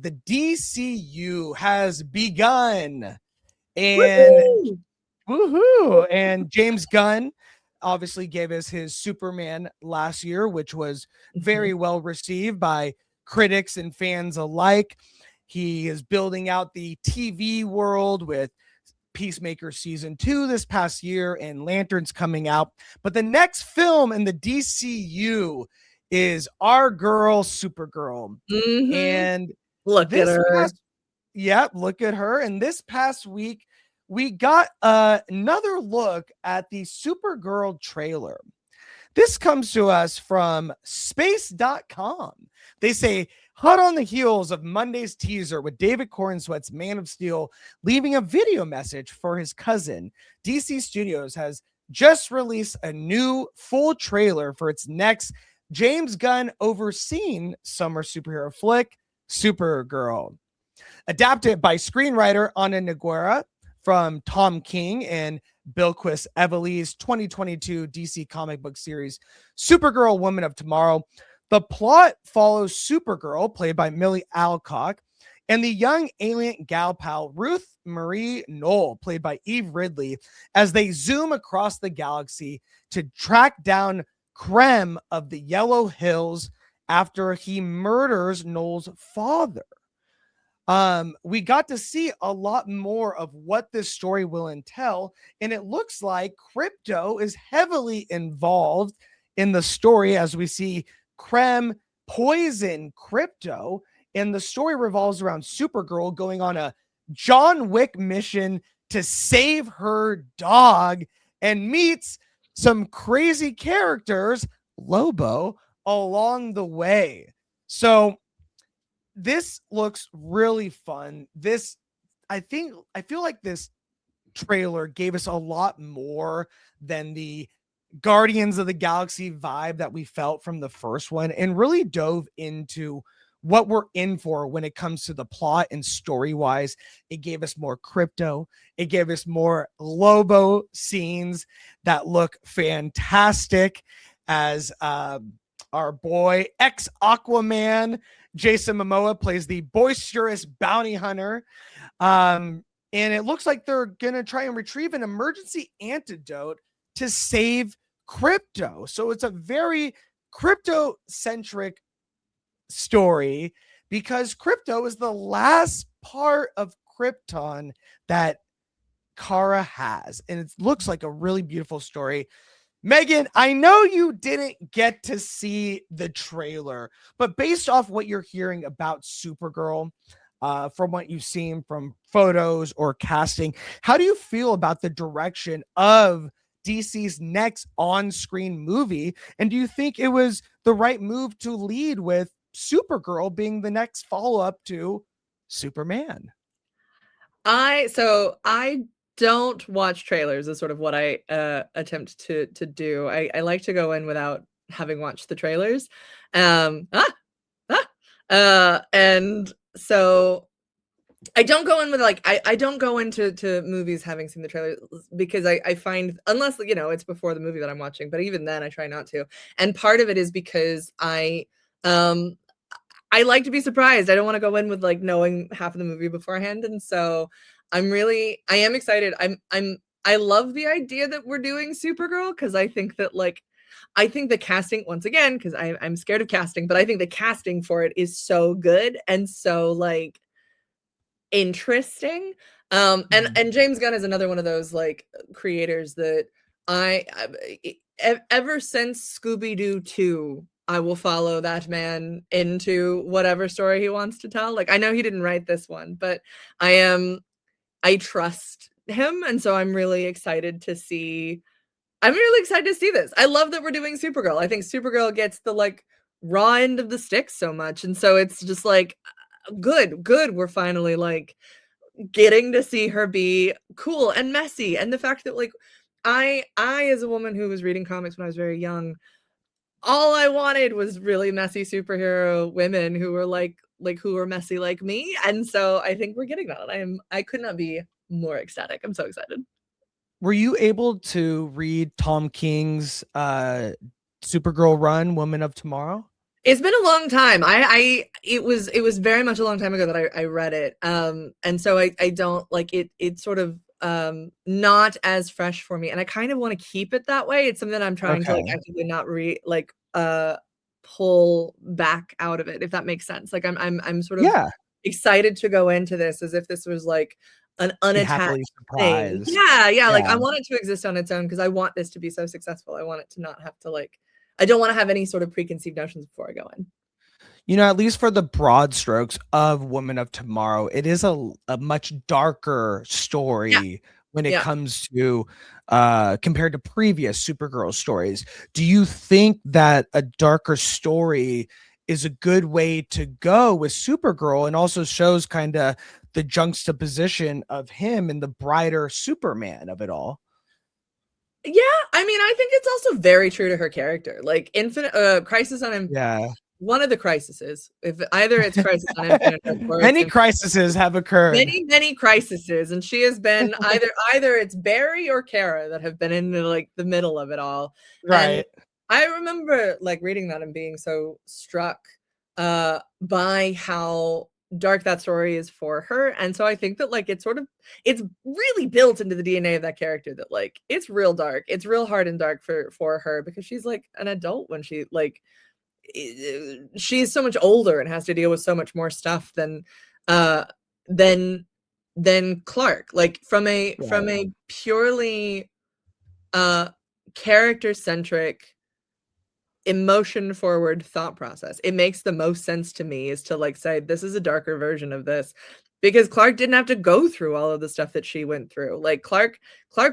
The DCU has begun, and Woo-hoo! woohoo! And James Gunn obviously gave us his Superman last year, which was very well received by critics and fans alike. He is building out the TV world with Peacemaker season 2 this past year and Lanterns coming out. But the next film in the DCU is our girl Supergirl. And Look at her. look at her. And this past week, we got another look at the Supergirl trailer. This comes to us from space.com. They say, hot on the heels of Monday's teaser with David Corenswet's Man of Steel leaving a video message for his cousin, DC Studios has just released a new full trailer for its next James Gunn overseen summer superhero flick, Supergirl. Adapted by screenwriter Ana Noguera from Tom King and Bilquis Evely's 2022 DC comic book series, Supergirl Woman of Tomorrow. The plot follows Supergirl, played by Millie Alcock, and the young alien gal pal Ruth Marie Knoll, played by Eve Ridley, as they zoom across the galaxy to track down Krem of the Yellow Hills after he murders Knoll's father. We got to see a lot more of what this story will entail, and it looks like Krypto is heavily involved in the story as we see Krem poison Krypto, and the story revolves around Supergirl going on a John Wick mission to save her dog and meets some crazy characters, Lobo, along the way. So this looks really fun. I feel like this trailer gave us a lot more than the Guardians of the Galaxy vibe that we felt from the first one, and really dove into what we're in for when it comes to the plot and story wise. It gave us more Krypto. It gave us more Lobo scenes that look fantastic, as our boy ex Aquaman Jason Momoa plays the boisterous bounty hunter. And it looks like they're going to try and retrieve an emergency antidote to save Krypto. So it's a very Krypto-centric story, because Krypto is the last part of Krypton that Kara has. And it looks like a really beautiful story. Megan, I know you didn't get to see the trailer, but based off what you're hearing about Supergirl, from what you've seen from photos or casting, how do you feel about the direction of DC's next on-screen movie? And do you think it was the right move to lead with Supergirl being the next follow-up to Superman? I don't watch trailers is sort of what I attempt to do. I like to go in without having watched the trailers. And so I don't go in with I don't go into movies having seen the trailers, because I find, unless it's before the movie that I'm watching, but even then I try not to. And part of it is because I like to be surprised. I don't want to go in with knowing half of the movie beforehand, and so I am excited. I love the idea that we're doing Supergirl, because I think that I think the casting, once again, because I'm scared of casting, but I think the casting for it is so good and so interesting. And James Gunn is another one of those creators that ever since Scooby-Doo 2, I will follow that man into whatever story he wants to tell. I know he didn't write this one, but I trust him, and so I'm really excited to see this. I love that we're doing Supergirl. I think Supergirl gets the raw end of the stick so much, and so it's just good. We're finally getting to see her be cool and messy, and the fact that I as a woman who was reading comics when I was very young, all I wanted was really messy superhero women who were who were messy like me, and so I think we're getting that. I could not be more ecstatic. I'm so excited. Were you able to read Tom King's Supergirl run, Woman of Tomorrow? It's been a long time. It was very much a long time ago that I read it. And so I don't like it. It's sort of not as fresh for me, and I kind of want to keep it that way. It's something I'm trying to like Okay. actively not pull back out of it, if that makes sense. Like I'm sort of Yeah. excited to go into this as if this was like an Be happily unattached thing. surprised. Yeah, yeah. Like I Yeah. want it to exist on its own because I want this to be so successful. I want it to not have to like I don't want to have any sort of preconceived notions before I go in. At least for the broad strokes of Woman of Tomorrow, it is a much darker Yeah, story when it yeah. comes to compared to previous Supergirl stories. Do you think that a darker story is a good way to go with Supergirl and also shows kind of the juxtaposition of him and the brighter Superman of it all? Yeah, I mean, I think it's also very true to her character. Like Infinite Crisis on Yeah. one of the crises. If either it's Crisis on Infinite Earth or it's Many crises have occurred. many crises, and she has been either it's Barry or Kara that have been in the middle of it all. And Right. I remember like reading that and being so struck by how dark that story is for her. And so I think that like it's really built into the DNA of that character that like it's real dark. It's real hard and dark for her because she's like an adult when she's so much older and has to deal with so much more stuff uh than than Clark. Like from Right. a purely uh character centric emotion forward thought process, it makes the most sense to me is to like say this is a darker version of this because Clark didn't have to go through all of the stuff that she went through. Like Clark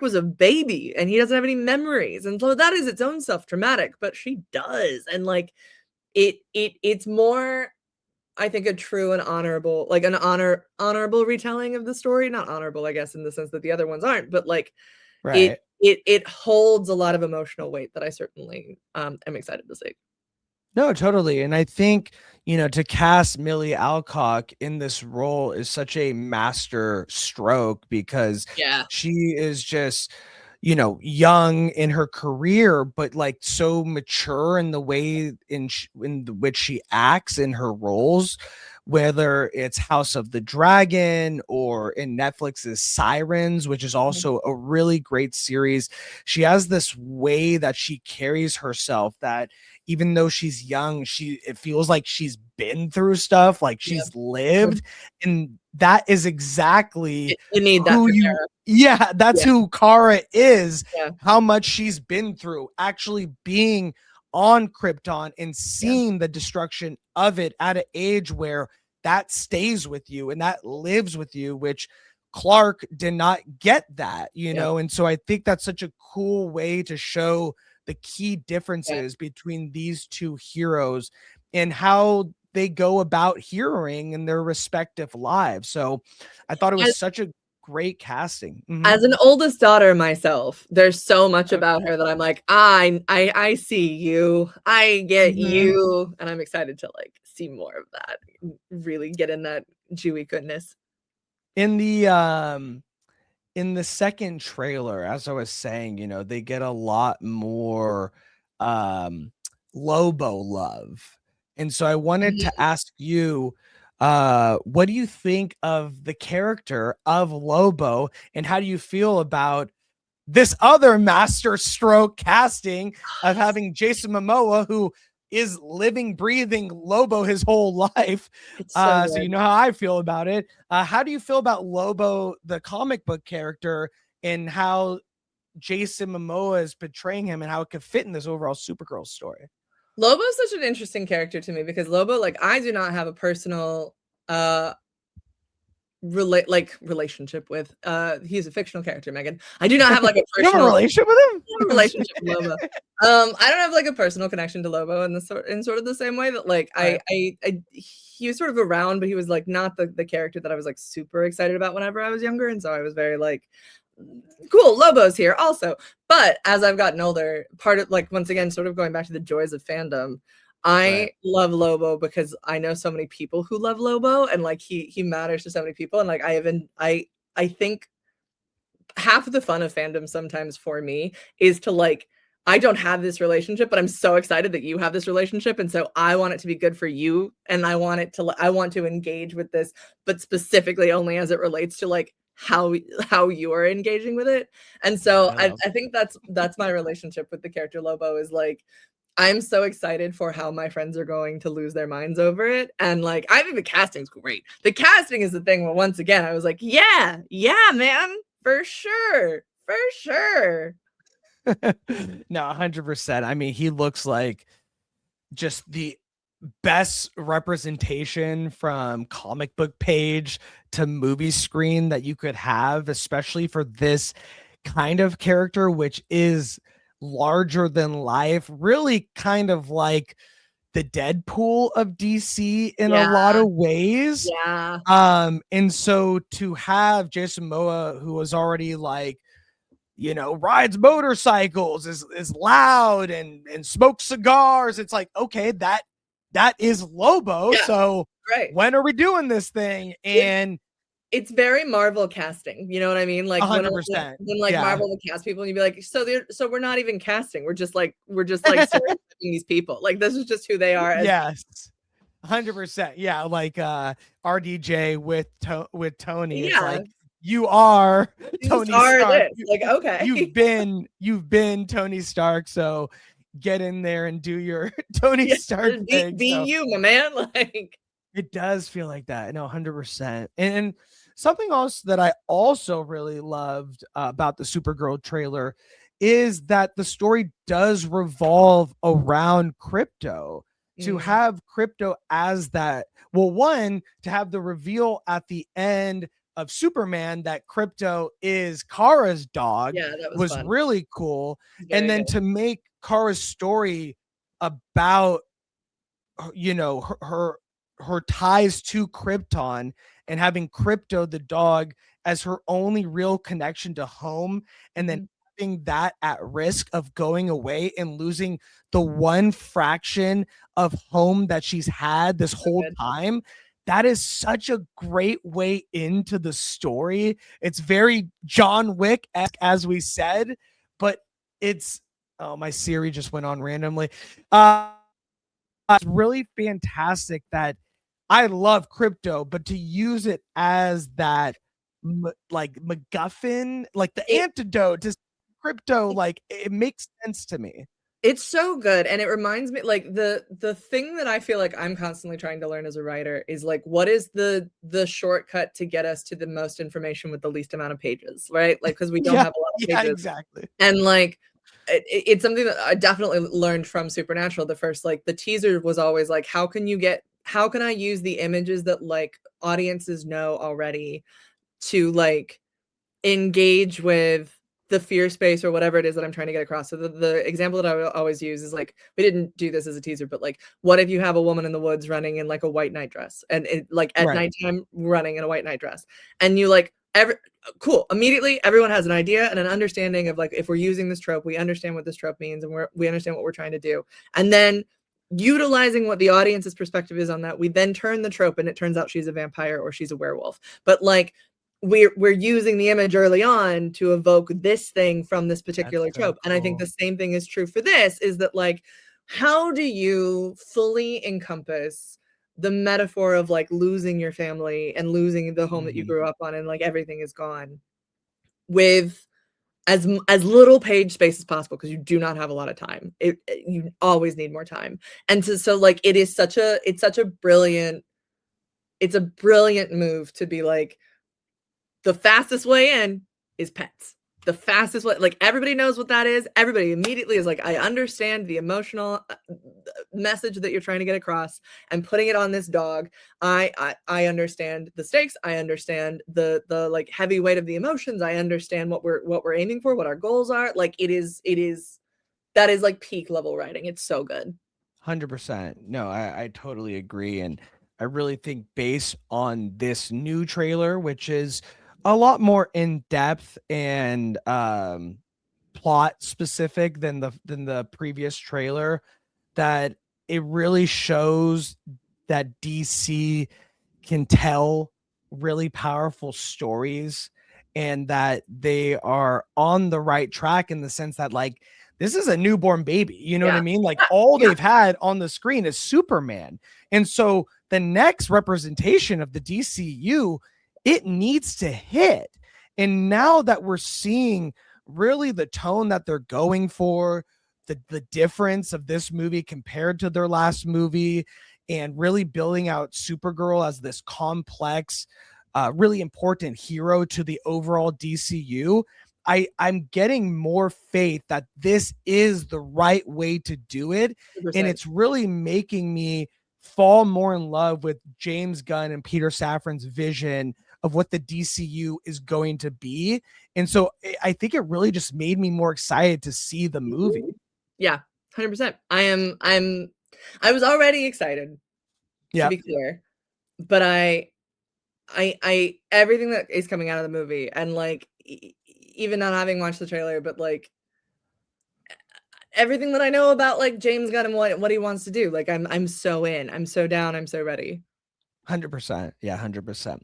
was a baby and he doesn't have any memories, and so that is its own self traumatic, but she does. And like it's more, I think, a true and honorable, like an honorable retelling of the story. Not honorable, I guess, in the sense that the other ones aren't, but like Right. it holds a lot of emotional weight that I certainly am excited to see. No, totally. And I think, to cast Millie Alcock in this role is such a master stroke because Yeah. she is just, young in her career, but like so mature in the way which she acts in her roles, whether it's House of the Dragon or in Netflix's Sirens, which is Mhm. also a really great series. She has this way that she carries herself that even though she's young, it feels like she's been through stuff, like Yeah. she's lived, and that is exactly You need that who for you Kara. yeah, that's Yeah. who Kara is, Yeah. how much she's been through, actually being on Krypton and Yeah. seeing the destruction of it at an age where that stays with you and that lives with you, which Clark did not get that, Yeah. and so I think that's such a cool way to show the key Yeah. differences between these two heroes and how they go about heroing in their respective lives. So I thought it was As such a great casting. as an oldest daughter myself, there's so much about Okay. her that I'm like, I see you. I get Mhm. you. And I'm excited to like see more of that. Really get in that Jewy goodness. In the second trailer, as I was saying, they get a lot more um Lobo love. And so I wanted to Mhm. ask you, what do you think of the character of Lobo and how do you feel about this other master stroke casting of having Jason Momoa, who is living, breathing Lobo his whole life. It's so So you good. know how I feel about it. How do you feel about Lobo, the comic book character, and how Jason Momoa is portraying him and how it could fit in this overall Supergirl story? Lobo's such an interesting character to me because Lobo, like, I do not have a personal uh relationship with. He's a fictional character, Megan. I do not have like a You have a personal relationship with him? relationship with Lobo. I don't have like a personal connection to Lobo in sort of the same way that like Right. he was sort of around, but he was like not the character that I was like super excited about whenever I was younger, and so I was very like, cool, Lobo's here also. But as I've gotten older, part of like once again, sort of going back to the joys of fandom, Right. I love Lobo because I know so many people who love Lobo, and like he matters to so many people, and like I think half of the fun of fandom sometimes for me is to like I don't have this relationship, but I'm so excited that you have this relationship. And so I want it to be good for you. And I want to engage with this, but specifically only as it relates to like how you are engaging with it. And so I think that's my relationship with the character Lobo is like, I'm so excited for how my friends are going to lose their minds over it. And like, I think the casting's great. The casting is the thing where once again, I was like, yeah, man, for sure. For sure. No, 100%. I mean, he looks like just the best representation from comic book page to movie screen that you could have, especially for this kind of character, which is larger than life, really kind of like the Deadpool of DC in a lot of ways. Yeah. And so to have Jason Momoa, who was already like, rides motorcycles, is loud and smokes cigars, it's like, okay, that is Lobo. Yeah, so right. When are we doing this thing? And it's very Marvel casting. You know what I mean? Like 100%. When like Marvel would cast people and you'd be like, so we're not even casting. We're just like stereotyping these people. Like this is just who they are. Yes. 100%. Yeah. Like RDJ with Tony. Yeah. It's like, you are Tony Stark. Like, okay. You've been Tony Stark. So get in there and do your Tony Stark thing. Be you, my man. Like it does feel like that. No, 100%. And something else that I also really loved about the Supergirl trailer is that the story does revolve around Krypto. To have Krypto as that, well, one, to have the reveal at the end of Superman that Krypto is Kara's dog was really cool. And then to make Kara's story about, her ties to Krypton and having Krypto the dog as her only real connection to home, and then having that at risk of going away and losing the one fraction of home that she's had this whole time. That is such a great way into the story. It's very John Wick-esque, as we said, but it's, my Siri just went on randomly. It's really fantastic that I love Krypto, but to use it as that like MacGuffin, like the antidote to Krypto, like it makes sense to me. It's so good. And it reminds me, like the thing that I feel like I'm constantly trying to learn as a writer is like, what is the shortcut to get us to the most information with the least amount of pages, right? Like, because we don't have a lot of pages. Yeah, exactly. And like, it's something that I definitely learned from Supernatural. The first, like the teaser was always like, how can I use the images that like audiences know already to like engage with the fear space or whatever it is that I'm trying to get across. So the example that I would always use is like, we didn't do this as a teaser, but like, what if you have a woman in the woods running in like a white night dress and it, like at nighttime running in a white night dress, and you like cool. Immediately, everyone has an idea and an understanding of like, if we're using this trope, we understand what this trope means and we understand what we're trying to do. And then utilizing what the audience's perspective is on that, we then turn the trope and it turns out she's a vampire or she's a werewolf. But like, we're using the image early on to evoke this thing from this particular trope. Cool. And I think the same thing is true for this, is that like, how do you fully encompass the metaphor of like losing your family and losing the home that you grew up on and like everything is gone with as little page space as possible, because you do not have a lot of time. You always need more time. And so like it's a brilliant move to be like, the fastest way in is pets. The fastest way, like everybody knows what that is. Everybody immediately is like, I understand the emotional message that you're trying to get across and putting it on this dog. I understand the stakes. I understand the like heavy weight of the emotions. I understand what we're aiming for, what our goals are. Like that is like peak level writing. It's so good. 100%. No, I totally agree. And I really think based on this new trailer, which is a lot more in depth and plot specific than the previous trailer, that it really shows that DC can tell really powerful stories and that they are on the right track, in the sense that like this is a newborn baby. You know what I Yeah. mean? Like all Yeah. they've had on the screen is Superman. And so the next representation of the DCU, it needs to hit. And now that we're seeing really the tone that they're going for, the difference of this movie compared to their last movie, and really building out Supergirl as this complex, really important hero to the overall DCU, I'm getting more faith that this is the right way to do it. And 100%. it's really making me fall more in love with James Gunn and Peter Safran's vision of what the DCU is going to be. And so I think it really just made me more excited to see the movie. Yeah, 100%. I was already excited, to Yeah, be clear, but I everything that is coming out of the movie, and like even not having watched the trailer, but like everything that I know about like James Gunn and what he wants to do, like I'm so in, I'm so down, I'm so ready. 100%. Yeah, 100%.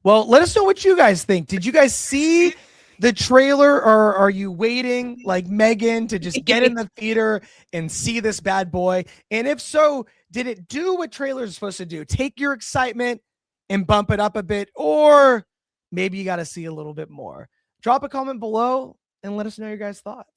Well, let us know what you guys think. Did you guys see the trailer, or are you waiting like Megan to just get in the theater and see this bad boy? And if so, did it do what trailers are supposed to do? Take your excitement and bump it up a bit, or maybe you got to see a little bit more. Drop a comment below and let us know your guys' thoughts.